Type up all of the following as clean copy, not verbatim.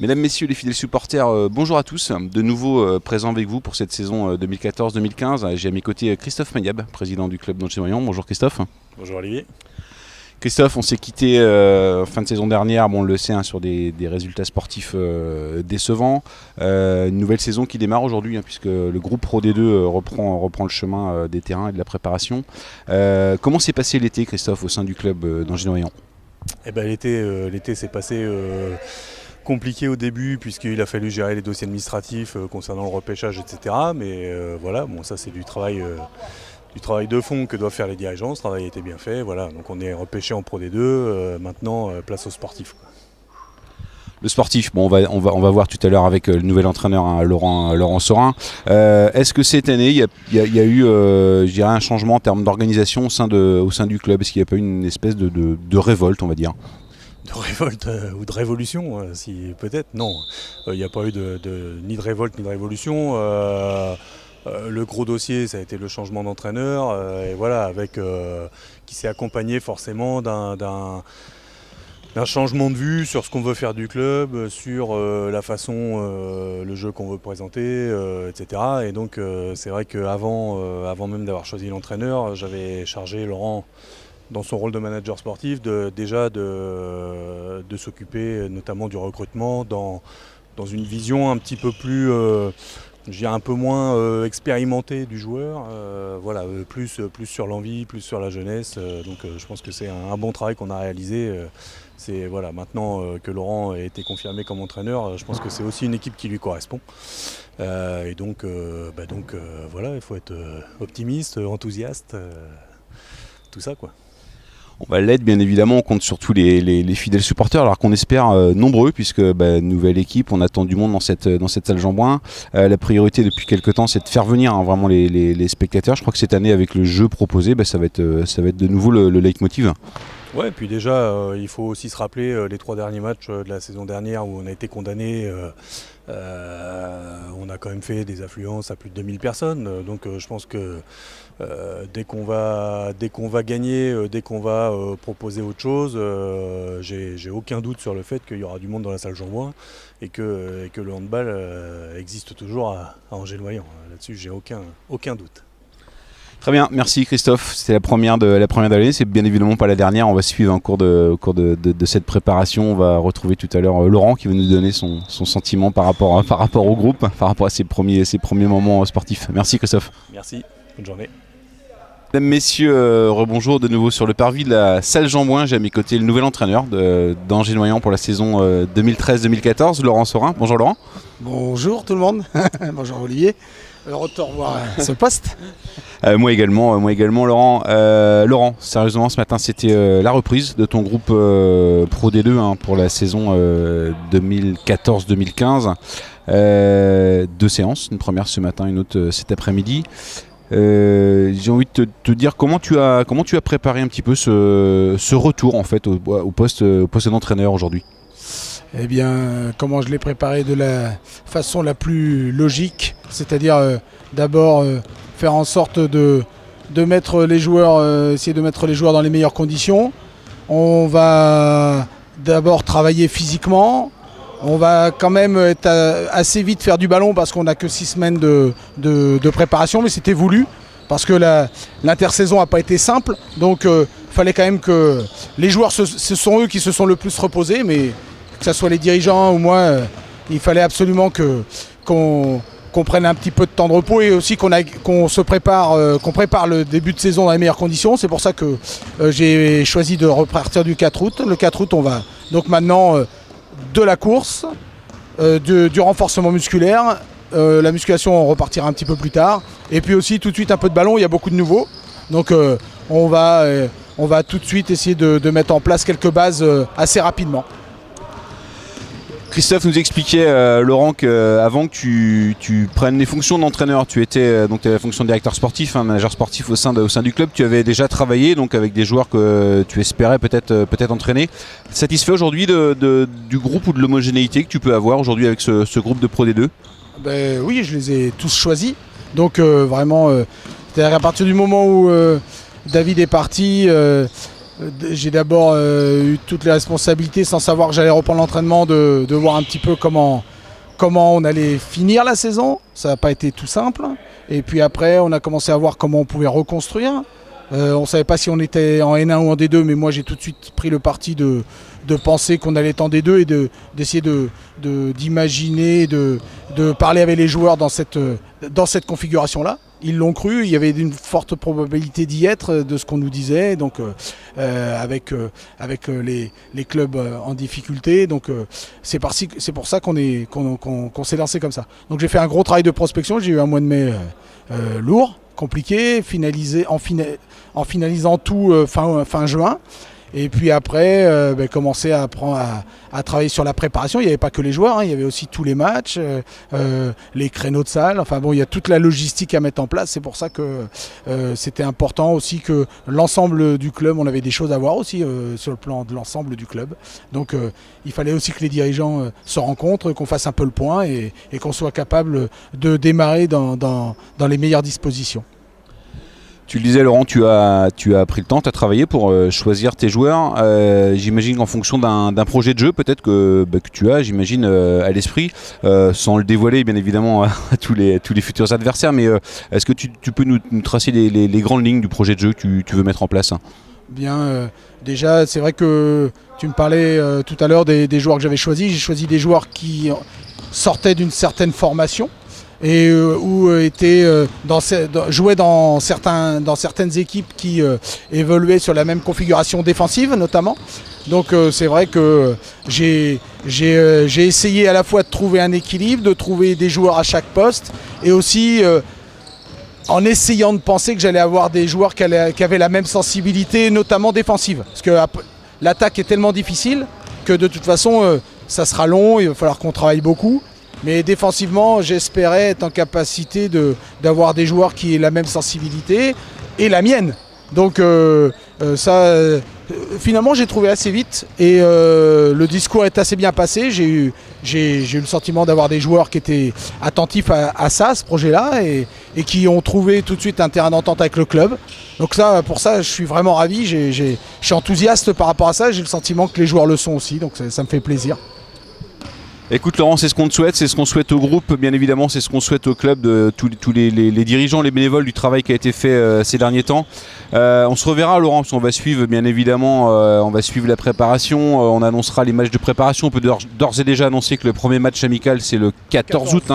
Mesdames, Messieurs les fidèles supporters, bonjour à tous. De nouveau présent avec vous pour cette saison 2014-2015. J'ai à mes côtés Christophe Mayab, président du club d'Angers-Noyon. Bonjour Christophe. Bonjour Olivier. Christophe, on s'est quitté fin de saison dernière, on le sait, sur des résultats sportifs décevants. Une nouvelle saison qui démarre aujourd'hui, puisque le groupe Pro D2 reprend le chemin des terrains et de la préparation. Comment s'est passé l'été, Christophe, au sein du club d'Angers-Noyon ? L'été s'est passé compliqué au début, puisqu'il a fallu gérer les dossiers administratifs concernant le repêchage, etc. Mais voilà, bon, ça c'est du travail de fond que doivent faire les dirigeants. Ce travail a été bien fait, voilà. Donc on est repêché en Pro D2, maintenant place aux sportifs, quoi. Le sportif, bon, on va voir tout à l'heure avec le nouvel entraîneur, Laurent Sorin. Est-ce que cette année, il y a eu je dirais un changement en termes d'organisation au sein du club? Est-ce qu'il n'y a pas eu une espèce de révolte, on va dire? De révolte ou de révolution, si peut-être, non. Il n'y a pas eu ni de révolte ni de révolution. Le gros dossier, ça a été le changement d'entraîneur, et voilà, qui s'est accompagné forcément d'un changement de vue sur ce qu'on veut faire du club, sur la façon, le jeu qu'on veut présenter, etc. Et donc c'est vrai qu'avant même d'avoir choisi l'entraîneur, j'avais chargé Laurent, dans son rôle de manager sportif, de s'occuper notamment du recrutement dans une vision un petit peu plus, je dirais un peu moins expérimentée du joueur, plus sur l'envie, plus sur la jeunesse. Donc je pense que c'est un bon travail qu'on a réalisé. Maintenant que Laurent a été confirmé comme entraîneur, je pense que c'est aussi une équipe qui lui correspond. Il faut être optimiste, enthousiaste, tout ça, quoi. On va l'être, bien évidemment, on compte sur tous les fidèles supporters, alors qu'on espère nombreux, puisque nouvelle équipe, on attend du monde dans cette salle Jean-Bouin. La priorité depuis quelques temps, c'est de faire venir vraiment les spectateurs. Je crois que cette année, avec le jeu proposé, ça va être de nouveau le leitmotiv. Ouais, et puis déjà, il faut aussi se rappeler les 3 derniers matchs de la saison dernière où on a été condamné. On a quand même fait des affluences à plus de 2000 personnes. Donc je pense que dès qu'on va gagner, dès qu'on va proposer autre chose, j'ai aucun doute sur le fait qu'il y aura du monde dans la salle Jean-Bouin et que le handball existe toujours à Angers-Noyon. Là-dessus, j'ai aucun doute. Très bien, merci Christophe. C'était la première de l'année, c'est bien évidemment pas la dernière. On va suivre en cours de cette préparation. On va retrouver tout à l'heure Laurent qui va nous donner son sentiment par rapport au groupe, par rapport à ses premiers moments sportifs. Merci Christophe. Merci, bonne journée. Mesdames, Messieurs, rebonjour de nouveau sur le parvis de la salle Jean-Bouin. J'ai à mes côtés le nouvel entraîneur d'Angers-Noyon pour la saison 2013-2014, Laurent Sorin. Bonjour Laurent. Bonjour tout le monde. Bonjour Olivier. Heureux de te revoir à ce poste. Moi également Laurent. Laurent, sérieusement, ce matin c'était la reprise de ton groupe Pro D2 pour la saison 2014-2015. 2 séances, une première ce matin, une autre cet après-midi. J'ai envie de te dire comment tu as préparé un petit peu ce retour en fait au poste d'entraîneur aujourd'hui. Eh bien, comment je l'ai préparé de la façon la plus logique, c'est-à-dire d'abord faire en sorte de mettre les joueurs, essayer de mettre les joueurs dans les meilleures conditions. On va d'abord travailler physiquement. On va quand même être assez vite faire du ballon parce qu'on n'a que 6 semaines de préparation, mais c'était voulu parce que l'intersaison n'a pas été simple. Donc il fallait quand même que les joueurs, ce sont eux qui se sont le plus reposés, mais que ce soit les dirigeants ou moi, il fallait absolument qu'on prenne un petit peu de temps de repos et aussi qu'on prépare le début de saison dans les meilleures conditions. C'est pour ça que j'ai choisi de repartir du 4 août. Le 4 août, on va donc maintenant de la course, du renforcement musculaire. La musculation, on repartira un petit peu plus tard. Et puis aussi tout de suite un peu de ballon, il y a beaucoup de nouveaux. Donc on va tout de suite essayer de mettre en place quelques bases assez rapidement. Christophe nous expliquait, Laurent, qu'avant que tu prennes les fonctions d'entraîneur, tu étais donc la fonction de directeur sportif, manager sportif au sein du club. Tu avais déjà travaillé donc avec des joueurs que tu espérais peut-être entraîner. Satisfait aujourd'hui du groupe ou de l'homogénéité que tu peux avoir aujourd'hui avec ce groupe de Pro D2 ? Oui, je les ai tous choisis. Donc vraiment, c'est-à-dire qu'à partir du moment où David est parti, j'ai d'abord eu toutes les responsabilités sans savoir que j'allais reprendre l'entraînement, de voir un petit peu comment on allait finir la saison. Ça n'a pas été tout simple. Et puis après, on a commencé à voir comment on pouvait reconstruire. On ne savait pas si on était en N1 ou en D2, mais moi j'ai tout de suite pris le parti de penser qu'on allait être en D2 et d'essayer d'imaginer, de parler avec les joueurs dans cette configuration-là. Ils l'ont cru, il y avait une forte probabilité d'y être de ce qu'on nous disait, donc avec les clubs en difficulté. Donc c'est pour ça qu'on s'est lancé comme ça. Donc j'ai fait un gros travail de prospection, j'ai eu un mois de mai lourd, compliqué, en finalisant tout fin juin. Et puis après, commencer à travailler sur la préparation. Il n'y avait pas que les joueurs, hein, il y avait aussi tous les matchs, les créneaux de salle. Enfin bon, il y a toute la logistique à mettre en place. C'est pour ça que c'était important aussi que l'ensemble du club, on avait des choses à voir aussi sur le plan de l'ensemble du club. Donc il fallait aussi que les dirigeants se rencontrent, qu'on fasse un peu le point et qu'on soit capable de démarrer dans les meilleures dispositions. Tu le disais Laurent, tu as pris le temps, tu as travaillé pour choisir tes joueurs. J'imagine qu'en fonction d'un projet de jeu peut-être que tu as, j'imagine, à l'esprit, sans le dévoiler bien évidemment à tous les futurs adversaires, mais est-ce que tu peux nous tracer les grandes lignes du projet de jeu que tu veux mettre en place ? Bien, déjà c'est vrai que tu me parlais tout à l'heure des joueurs que j'avais choisis. J'ai choisi des joueurs qui sortaient d'une certaine formation et jouaient dans certaines équipes qui évoluaient sur la même configuration défensive notamment. Donc c'est vrai que j'ai essayé à la fois de trouver un équilibre, de trouver des joueurs à chaque poste et aussi en essayant de penser que j'allais avoir des joueurs qui avaient la même sensibilité, notamment défensive. Parce que l'attaque est tellement difficile que de toute façon ça sera long, il va falloir qu'on travaille beaucoup. Mais défensivement, j'espérais être en capacité d'avoir des joueurs qui aient la même sensibilité et la mienne. Donc finalement, j'ai trouvé assez vite et le discours est assez bien passé. J'ai eu le sentiment d'avoir des joueurs qui étaient attentifs à ça, ce projet-là, et qui ont trouvé tout de suite un terrain d'entente avec le club. Donc pour ça, je suis vraiment ravi. Je suis enthousiaste par rapport à ça. J'ai le sentiment que les joueurs le sont aussi, donc ça me fait plaisir. Écoute Laurent, c'est ce qu'on te souhaite, c'est ce qu'on souhaite au groupe, bien évidemment, c'est ce qu'on souhaite au club, de tous les dirigeants, les bénévoles du travail qui a été fait ces derniers temps. On se reverra Laurent, parce qu'on va suivre bien évidemment, on va suivre la préparation, on annoncera les matchs de préparation. On peut d'ores et déjà annoncer que le premier match amical c'est le 14 août.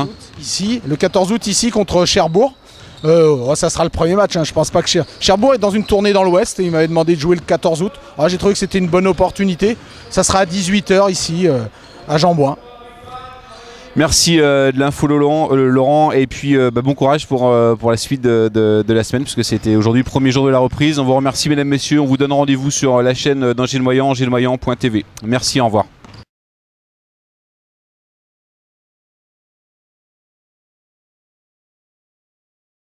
Ici, le 14 août ici contre Cherbourg. Ça sera le premier match, hein. Je pense pas que Cherbourg est dans une tournée dans l'Ouest et il m'avait demandé de jouer le 14 août. Alors, j'ai trouvé que c'était une bonne opportunité. Ça sera à 18h ici à Jean-Bouin. Merci de l'info Laurent, et puis bon courage pour la suite de la semaine, puisque c'était aujourd'hui le premier jour de la reprise. On vous remercie mesdames, messieurs, on vous donne rendez-vous sur la chaîne d'Angers Le Noyant, angers-le-noyant.tv. Merci, au revoir.